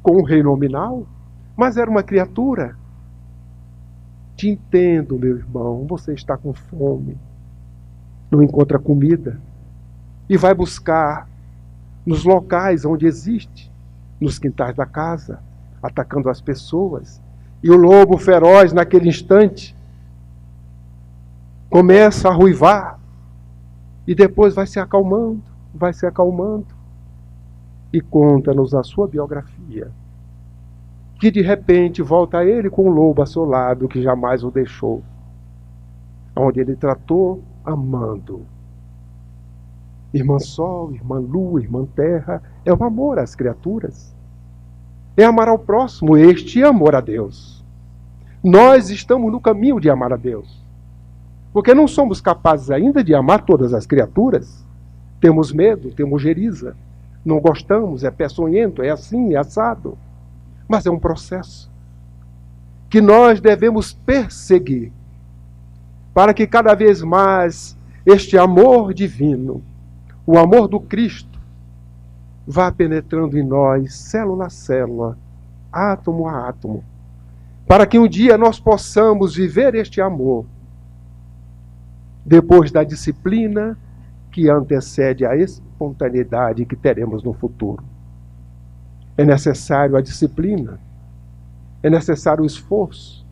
com um rei nominal, mas era uma criatura. Te entendo, meu irmão, você está com fome, não encontra comida, e vai buscar nos locais onde existe, nos quintais da casa, atacando as pessoas. E o lobo feroz, naquele instante, começa a ruivar, e depois vai se acalmando, e conta-nos a sua biografia, que de repente volta a ele com um lobo a seu lado que jamais o deixou, onde ele tratou amando. Irmã Sol, irmã Lua, irmã Terra, é o amor às criaturas. É amar ao próximo, este é amor a Deus. Nós estamos no caminho de amar a Deus, porque não somos capazes ainda de amar todas as criaturas. Temos medo, temos geriza, não gostamos, é peçonhento, é assim, é assado. Mas é um processo que nós devemos perseguir, para que cada vez mais este amor divino, o amor do Cristo, vá penetrando em nós, célula a célula, átomo a átomo, para que um dia nós possamos viver este amor, depois da disciplina que antecede a espontaneidade que teremos no futuro. É necessário a disciplina, é necessário o esforço,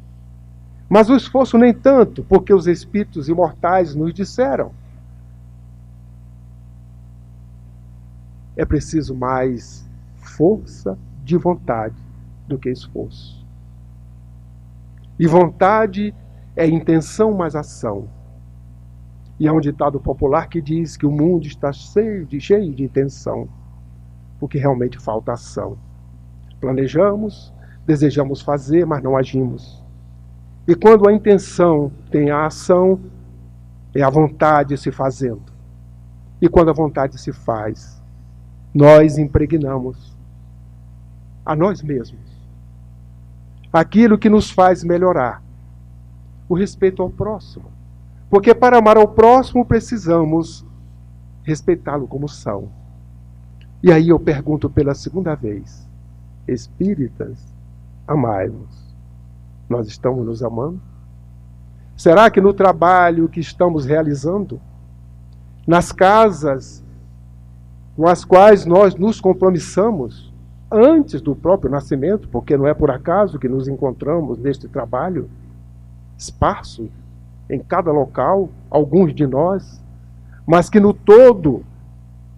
mas o esforço nem tanto, porque os espíritos imortais nos disseram: é preciso mais força de vontade do que esforço. E vontade é intenção mais ação. E há um ditado popular que diz que o mundo está cheio de intenção, porque realmente falta ação. Planejamos, desejamos fazer, mas não agimos. E quando a intenção tem a ação, é a vontade se fazendo. E quando a vontade se faz, nós impregnamos a nós mesmos aquilo que nos faz melhorar, o respeito ao próximo. Porque para amar ao próximo precisamos respeitá-lo como são. E aí eu pergunto pela segunda vez: espíritas, amai-vos. Nós estamos nos amando? Será que no trabalho que estamos realizando, nas casas com as quais nós nos compromissamos antes do próprio nascimento, porque não é por acaso que nos encontramos neste trabalho esparso em cada local, alguns de nós, mas que no todo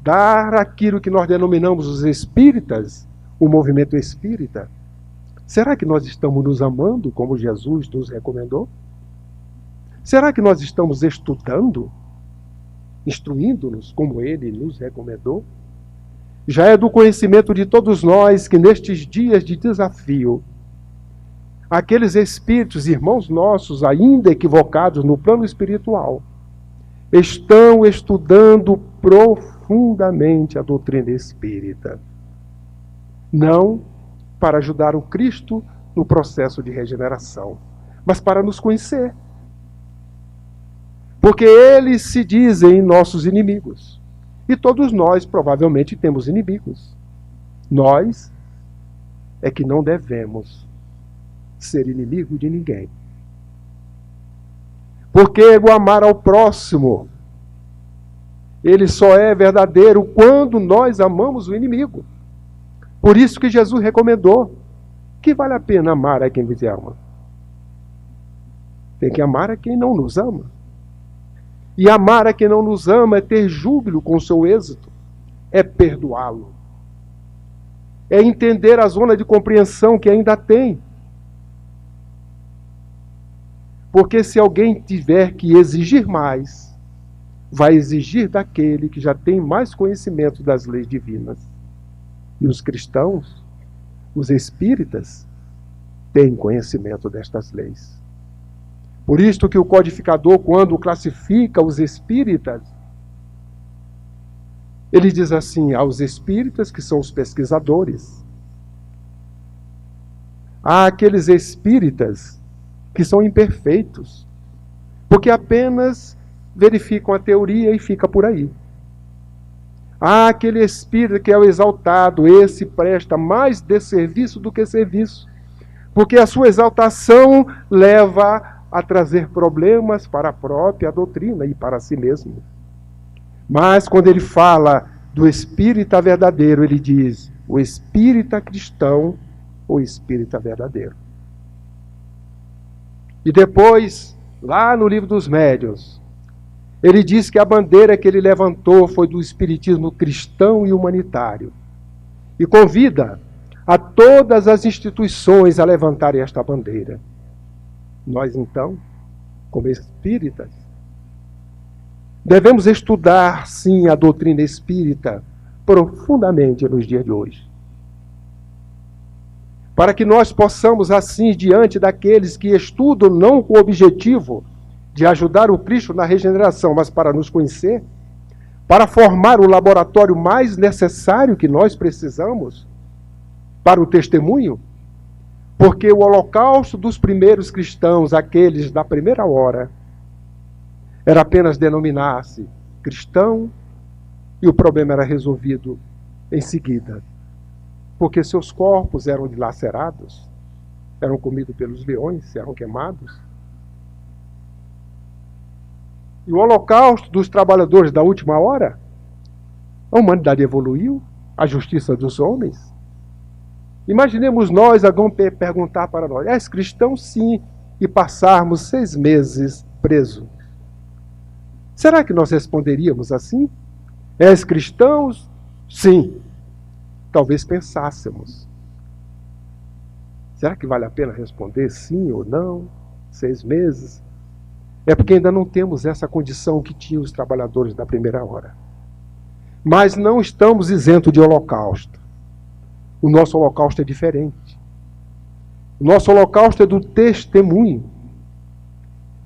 dar aquilo que nós denominamos os espíritas, o movimento espírita. Será que nós estamos nos amando como Jesus nos recomendou? Será que nós estamos estudando, instruindo-nos como ele nos recomendou? Já é do conhecimento de todos nós que nestes dias de desafio, aqueles espíritos, irmãos nossos, ainda equivocados no plano espiritual, estão estudando profundamente a doutrina espírita. Não para ajudar o Cristo no processo de regeneração, mas para nos conhecer. Porque eles se dizem nossos inimigos. E todos nós provavelmente temos inimigos. Nós é que não devemos ser inimigo de ninguém. Porque o amar ao próximo, ele só é verdadeiro quando nós amamos o inimigo. Por isso que Jesus recomendou que vale a pena amar a quem nos ama. Tem que amar a quem não nos ama. E amar a quem não nos ama é ter júbilo com o seu êxito, é perdoá-lo, é entender a zona de compreensão que ainda tem. Porque se alguém tiver que exigir mais, vai exigir daquele que já tem mais conhecimento das leis divinas. E os cristãos, os espíritas, têm conhecimento destas leis. Por isto que o codificador, quando classifica os espíritas, ele diz assim, aos espíritas, que são os pesquisadores, há aqueles espíritas que são imperfeitos, porque apenas verificam a teoria e fica por aí. Há aquele espírito que é o exaltado, esse presta mais desserviço do que serviço, porque a sua exaltação leva a trazer problemas para a própria doutrina e para si mesmo. Mas quando ele fala do espírita verdadeiro, ele diz o espírita cristão, o espírita verdadeiro. E depois, lá no livro dos Médiuns, ele diz que a bandeira que ele levantou foi do espiritismo cristão e humanitário. E convida a todas as instituições a levantarem esta bandeira. Nós, então, como espíritas, devemos estudar, sim, a doutrina espírita profundamente nos dias de hoje. Para que nós possamos, assim, diante daqueles que estudam não com o objetivo de ajudar o Cristo na regeneração, mas para nos conhecer, para formar o laboratório mais necessário que nós precisamos para o testemunho, porque o holocausto dos primeiros cristãos, aqueles da primeira hora, era apenas denominar-se cristão e o problema era resolvido em seguida. Porque seus corpos eram dilacerados, eram comidos pelos leões, eram queimados. E o holocausto dos trabalhadores da última hora, a humanidade evoluiu, a justiça dos homens. Imaginemos nós, alguém perguntar para nós, és cristão? Sim, e passarmos 6 meses preso. Será que nós responderíamos assim? És cristão? Sim. Talvez pensássemos. Será que vale a pena responder sim ou não? 6 meses? É porque ainda não temos essa condição que tinham os trabalhadores da primeira hora. Mas não estamos isentos de holocausto. O nosso holocausto é diferente. O nosso holocausto é do testemunho.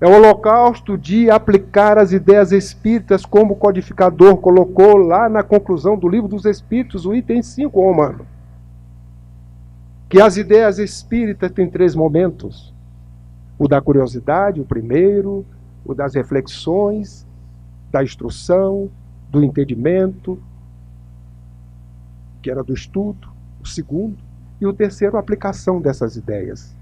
É o holocausto de aplicar as ideias espíritas, como o codificador colocou lá na conclusão do Livro dos Espíritos, o item 5, Romano. Que as ideias espíritas têm 3 momentos. O da curiosidade, o primeiro, o das reflexões, da instrução, do entendimento, que era do estudo, o segundo, e o terceiro, a aplicação dessas ideias.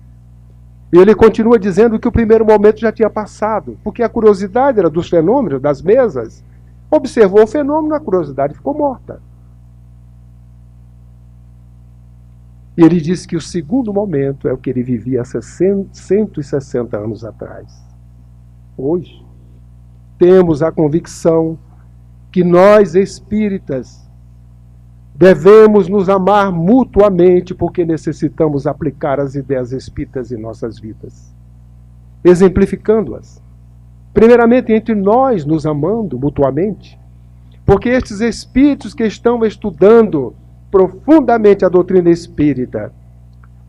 E ele continua dizendo que o primeiro momento já tinha passado, porque a curiosidade era dos fenômenos, das mesas. Observou o fenômeno, a curiosidade ficou morta. E ele diz que o segundo momento é o que ele vivia há 160 anos atrás. Hoje, temos a convicção que nós, espíritas, devemos nos amar mutuamente porque necessitamos aplicar as ideias espíritas em nossas vidas, exemplificando-as. Primeiramente, entre nós nos amando mutuamente, porque estes espíritos que estão estudando profundamente a doutrina espírita,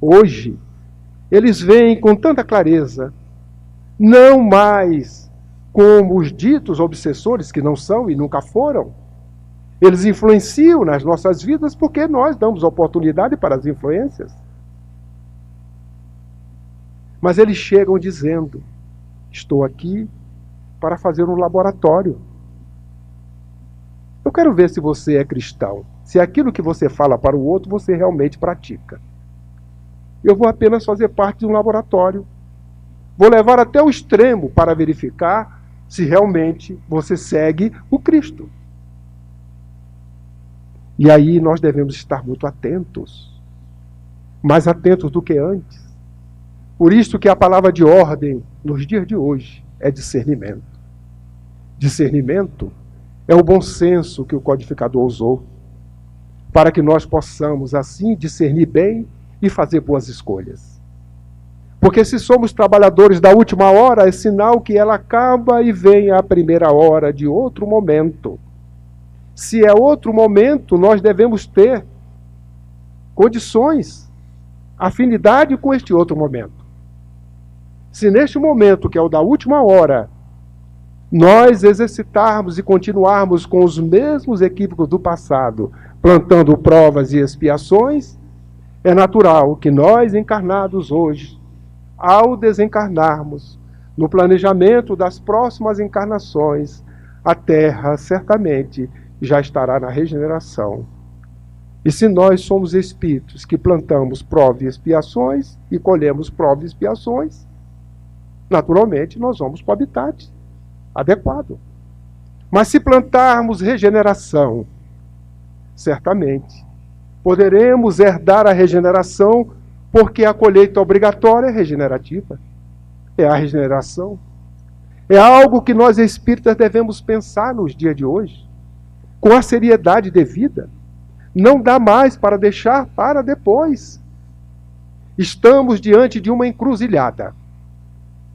hoje, eles veem com tanta clareza, não mais como os ditos obsessores, que não são e nunca foram. Eles influenciam nas nossas vidas porque nós damos oportunidade para as influências. Mas eles chegam dizendo, estou aqui para fazer um laboratório. Eu quero ver se você é cristão, se aquilo que você fala para o outro você realmente pratica. Eu vou apenas fazer parte de um laboratório. Vou levar até o extremo para verificar se realmente você segue o Cristo. E aí nós devemos estar muito atentos, mais atentos do que antes. Por isso que a palavra de ordem nos dias de hoje é discernimento. Discernimento é o bom senso que o codificador usou para que nós possamos, assim, discernir bem e fazer boas escolhas. Porque se somos trabalhadores da última hora, é sinal que ela acaba e vem a primeira hora de outro momento. Se é outro momento, nós devemos ter condições, afinidade com este outro momento. Se neste momento, que é o da última hora, nós exercitarmos e continuarmos com os mesmos equívocos do passado, plantando provas e expiações, é natural que nós, encarnados hoje, ao desencarnarmos, no planejamento das próximas encarnações, a Terra certamente já estará na regeneração. E se nós somos espíritos que plantamos provas e expiações e colhemos provas e expiações, naturalmente nós vamos para o habitat adequado. Mas se plantarmos regeneração, certamente poderemos herdar a regeneração, porque a colheita obrigatória é regenerativa. É a regeneração. É algo que nós espíritas devemos pensar nos dias de hoje, com a seriedade devida. Não dá mais para deixar para depois. Estamos diante de uma encruzilhada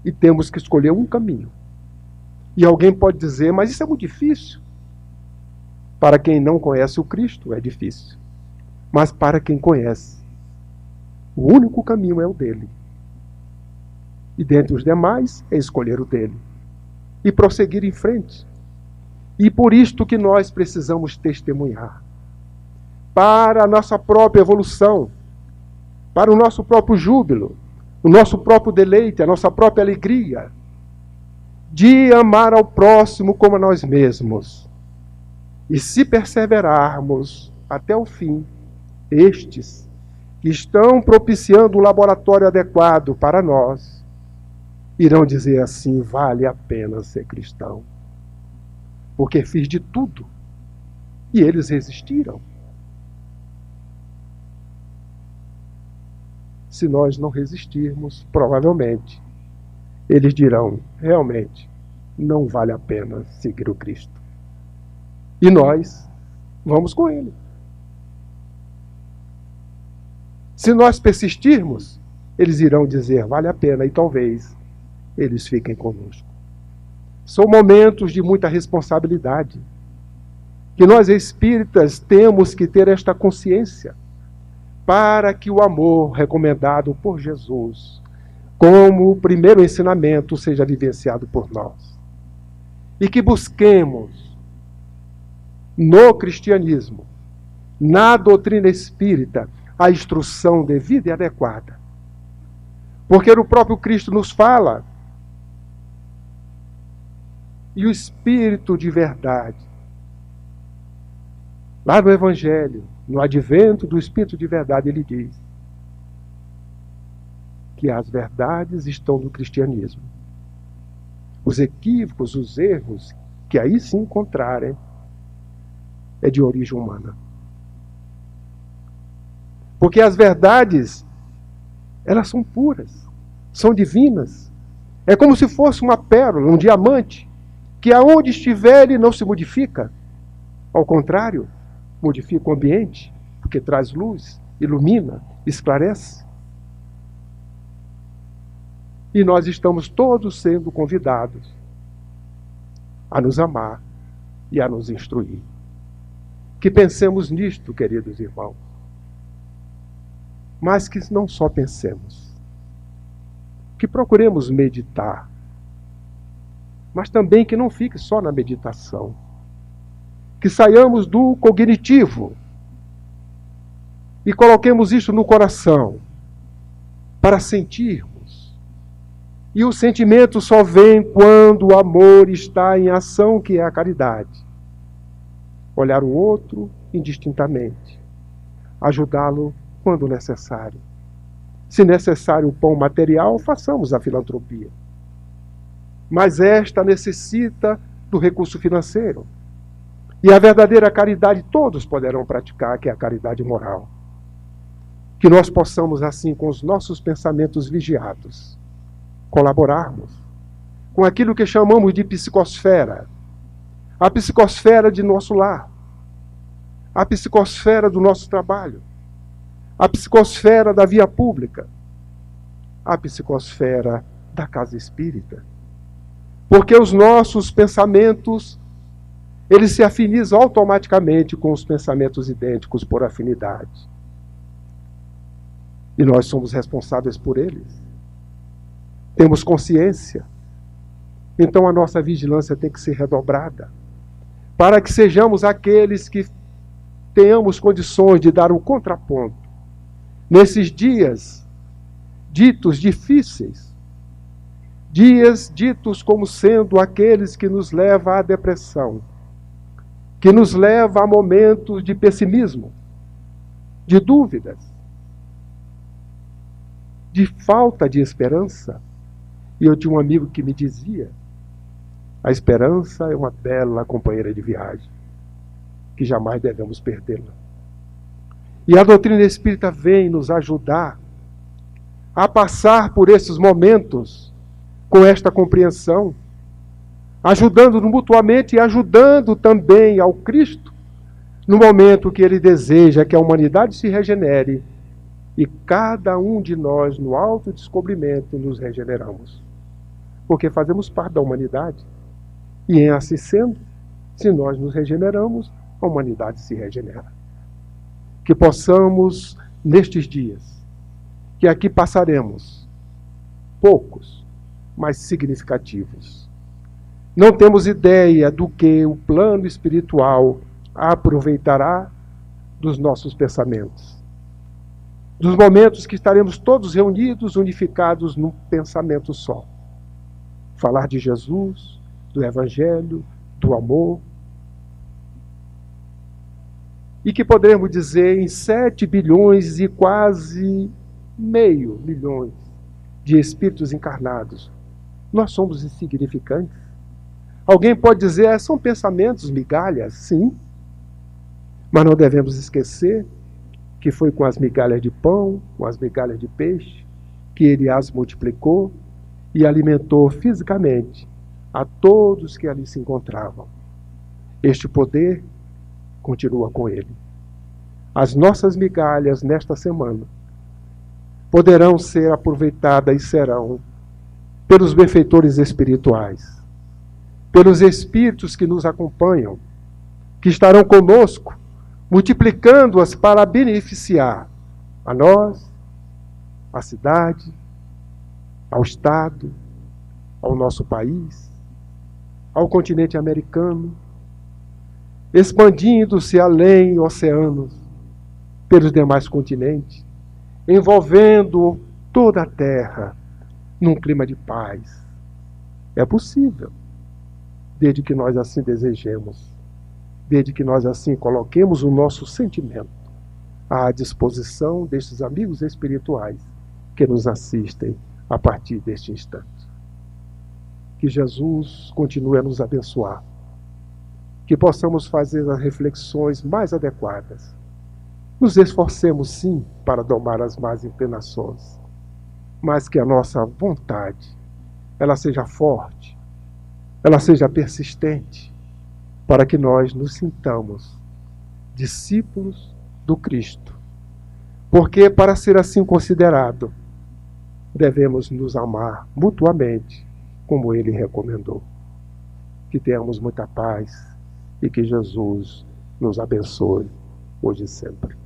e temos que escolher um caminho. E alguém pode dizer, mas isso é muito difícil. Para quem não conhece o Cristo, é difícil. Mas para quem conhece, o único caminho é o dele. E dentre os demais, é escolher o dele. E prosseguir em frente. E por isto que nós precisamos testemunhar. Para a nossa própria evolução, para o nosso próprio júbilo, o nosso próprio deleite, a nossa própria alegria, de amar ao próximo como a nós mesmos. E se perseverarmos até o fim, estes que estão propiciando um laboratório adequado para nós, irão dizer assim, vale a pena ser cristão. Porque fiz de tudo. E eles resistiram. Se nós não resistirmos, provavelmente, eles dirão, realmente, não vale a pena seguir o Cristo. E nós vamos com ele. Se nós persistirmos, eles irão dizer, vale a pena, e talvez eles fiquem conosco. São momentos de muita responsabilidade, que nós espíritas temos que ter esta consciência, para que o amor recomendado por Jesus, como o primeiro ensinamento, seja vivenciado por nós. E que busquemos no cristianismo, na doutrina espírita, a instrução devida e adequada. Porque o próprio Cristo nos fala, e o Espírito de verdade, lá no Evangelho, no advento do Espírito de verdade, ele diz que as verdades estão no cristianismo. Os equívocos, os erros que aí se encontrarem, é de origem humana. Porque as verdades, elas são puras, são divinas. É como se fosse uma pérola, um diamante, que aonde estiver ele não se modifica. Ao contrário, modifica o ambiente, porque traz luz, ilumina, esclarece. E nós estamos todos sendo convidados a nos amar e a nos instruir. Que pensemos nisto, queridos irmãos. Mas que não só pensemos. Que procuremos meditar. Mas também que não fique só na meditação. Que saiamos do cognitivo e coloquemos isso no coração para sentirmos. E o sentimento só vem quando o amor está em ação, que é a caridade. Olhar o outro indistintamente, ajudá-lo quando necessário. Se necessário o pão material, façamos a filantropia. Mas esta necessita do recurso financeiro. E a verdadeira caridade todos poderão praticar, que é a caridade moral. Que nós possamos, assim, com os nossos pensamentos vigiados, colaborarmos com aquilo que chamamos de psicosfera. A psicosfera de nosso lar. a psicosfera do nosso trabalho, a psicosfera da via pública, a psicosfera da casa espírita. Porque os nossos pensamentos, eles se afinizam automaticamente com os pensamentos idênticos por afinidade. E nós somos responsáveis por eles. Temos consciência. Então a nossa vigilância tem que ser redobrada, para que sejamos aqueles que tenhamos condições de dar um contraponto nesses dias ditos difíceis, dias ditos como sendo aqueles que nos levam à depressão, que nos levam a momentos de pessimismo, de dúvidas, de falta de esperança. E eu tinha um amigo que me dizia: a esperança é uma bela companheira de viagem, que jamais devemos perdê-la. E a doutrina espírita vem nos ajudar a passar por esses momentos com esta compreensão, ajudando-nos mutuamente e ajudando também ao Cristo no momento que Ele deseja que a humanidade se regenere e cada um de nós, no autodescobrimento, nos regeneramos. Porque fazemos parte da humanidade. E em assim sendo, se nós nos regeneramos, a humanidade se regenera. Que possamos, nestes dias, que aqui passaremos, poucos, mas significativos. Não temos ideia do que o plano espiritual aproveitará dos nossos pensamentos. Dos momentos que estaremos todos reunidos, unificados num pensamento só. Falar de Jesus, do Evangelho, do amor. E que poderemos dizer em 7 bilhões e quase meio milhões de espíritos encarnados, nós somos insignificantes. Alguém pode dizer, são pensamentos, migalhas, sim. Mas não devemos esquecer que foi com as migalhas de pão, com as migalhas de peixe, que Ele as multiplicou e alimentou fisicamente a todos que ali se encontravam. Este poder continua com Ele. As nossas migalhas nesta semana poderão ser aproveitadas e serão pelos benfeitores espirituais, pelos espíritos que nos acompanham, que estarão conosco, multiplicando-as para beneficiar a nós, a cidade, ao Estado, ao nosso país, ao continente americano, expandindo-se além oceanos, pelos demais continentes, envolvendo toda a Terra num clima de paz. É possível, desde que nós assim desejemos, desde que nós assim coloquemos o nosso sentimento à disposição destes amigos espirituais que nos assistem a partir deste instante. Que Jesus continue a nos abençoar, que possamos fazer as reflexões mais adequadas. Nos esforcemos sim para domar as más inclinações, mas que a nossa vontade, ela seja forte, ela seja persistente, para que nós nos sintamos discípulos do Cristo. Porque para ser assim considerado, devemos nos amar mutuamente, como Ele recomendou. Que tenhamos muita paz e que Jesus nos abençoe hoje e sempre.